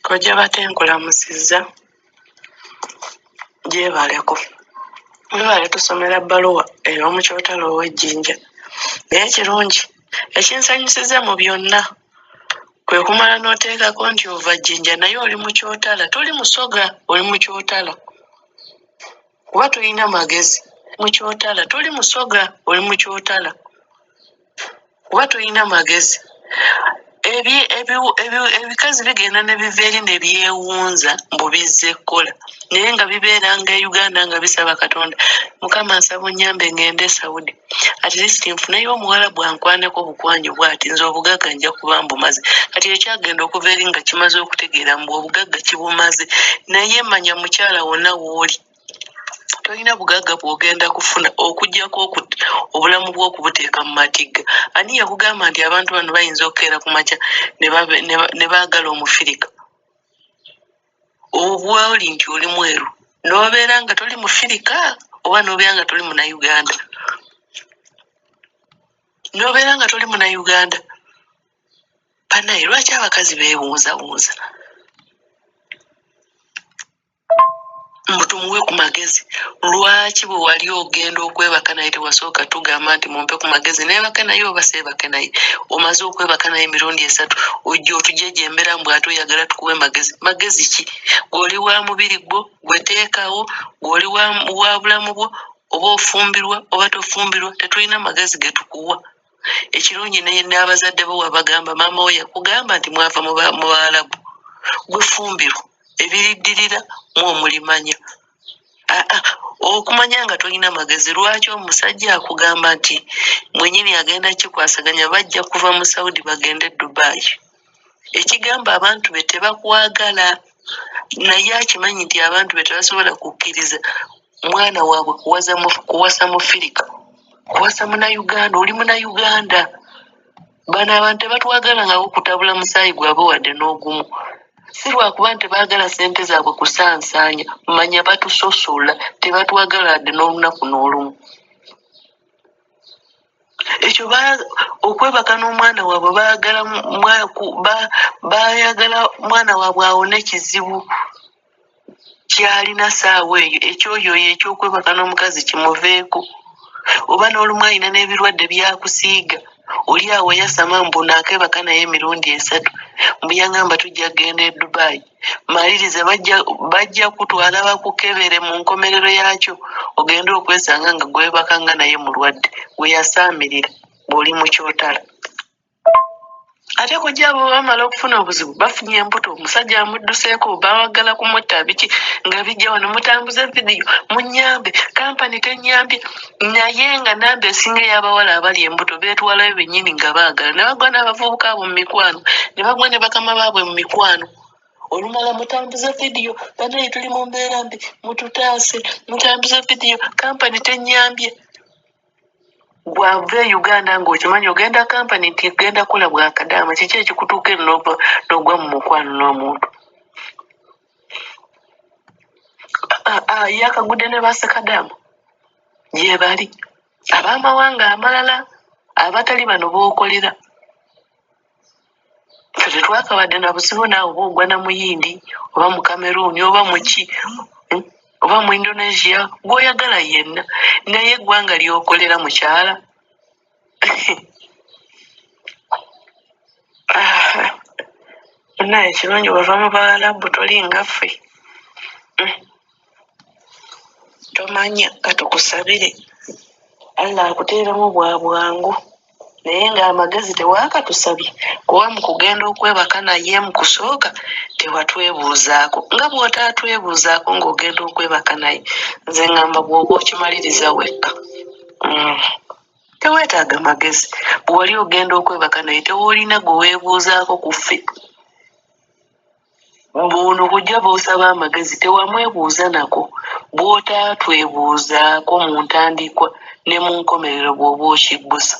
Kojja batenkola musizza gyebaleko mwebale tusomera bbaluwa ey'omukyotalo ow'Ejjinja naye kirungi ekinsanyusiza mu byonna kwe kumala n'oteekako nti ova Jjinja naye oli mu Kyotala toli Musoga oli mu Kyotala kuba tolina magezi mu Kyotala toli Musoga oli mu Kyotala kuba tolina magezi ebikazi bigenda ne biva eri ne byewunza mbu bizze kkola naye nga bibeera nga e Uganda nga bisaba Katonda Mukama nsaba onnyambe ngende e Saudi at least nfuneyo omuwala bwankwaneko bukwanyu bw'ati nze obugagga nja kuba mbumaze kati ekyagenda okuva eri nga kimaze okutegeera mbu obugagga kibumaze naye manya mukyala wonna w'oli tolina bugagga bw'ogenda kufuna okugyako obulamu bw'okubuteeka mu matigga ani yakugamba nti abantu bano bayinza okukeera ku makya ne baagala omufirika obwoli nti oli mweru n'obeera nga toli mufirika oba n'obeera nga toli munayuganda n'obeera nga toli munayuganda banaye lwaki abakazi beewunzawunza mutumuwe ku magezi lwaki bwe wali ogenda okwebaka naye tewasooka tugamba nti mumpe ku magezi neebake naye oba seebake naye omaze okwebaka naye emirundi 3 ojja otujejembera mbw ate oyagala tukuwe magezi ki gw'oli wa mubiri gwo gweteekawo gw'oli wa bulamu bwo oba ofumbirwa oba tofumbirwa tetulina magezi getukuwa ekirungi n'abazadde bo wabagamba maama wo yakugamba nti mwava mu Baalabu gwefumbirwa ebiriddirira muomulimanya okumanya nga tolina magezi lwaki omusajja akugamba nti mwenyini agenda kikwasaganya bajja kuva mu Saudi bagende Dubai ekigamba abantu be tebakwagala naye akimanyi nti abantu be tebasobola kukkiriza mwana waabwe kuwasa mufirika kuwasa munayuganda oli munayuganda bano abantu tebatwagala ngawo kutabula musaayi gwabwe wadde n'ogumu si lwakuba nti tebaagala ssente zaabwe kusaansaanya manya batusosola tebatwagala wadde n'olunaku n'olumu ekyo okwebaka n'omwana waabwe baayagala mwana waabwe awone kizibu kyalina saawa eyo ekyoyoyo ekyokwebaka n'omukazi kimuveeko oba n'olumu alina n'ebirwadde byakusiiga oli awo yasama mbu naakebaka naye emirundi 3 mbuyagamba tujja kgenda e Dubai malirize bajja kutwala bakukebere mu nkomerero yaakyo ogenda okwesanga nga gwebaka nga naye mulwadde weyasaamirira bw'oli mu Kyotala ate kujja abo bamala okufuna obuzibu bafunye embuto omusajja amudduseeko bawagala kumutta biki nga bijja wano mutambuze vidiyo munyambe kampani tenyambye naye nga nambe esinga ey'abawala abali embuto beetwalayo bennyini nga baagala ne bagwa n'abavubuka abo mu mikwano ne bagwa ne bakama baabwe mu mikwano olumala mutambuze vidiyo banaye tuli mu mbeera mbi mututaase mutambuze vidiyo kampani tenyambye gwava e Uganda ng'okimanyi ogenda kampani nti genda kukola bwakadaama kiki ekikutuuka eri n'ogwa mu mukwano n'omuntu yakagudde ne basekadaama gye bali ab'amawanga amalala abatali bano bookolera fe tetwakabadde na buzibu naawe oba ogwa na muyindi oba mu Cameroon oba muki oba mu Indonesia gw'oyagala yenna naye eggwanga ly'okolera mukyala naye kirungi wava mu Baalabu toli nga ffe tomanya katukusabire Allah akuteeramu bwa bwangu naye ng'amagezi tewaakatusabye kuba mu kugenda okwebaka naye mu kusooka tewatwebuuzaako nga bw'otaatwebuuzaako ng'ogenda okwebaka naye nze ngamba bw'oba okimaliriza wekka teweetaaga magezi bwe wali ogenda okwebaka naye tewoolina gwe weebuuzaako ku ffe buno bujja bw'osaba amagezi tewamwebuuza nako bw'otaatwebuuzaako mu ntandikwa ne mu nkomerero bw'oba okiggusa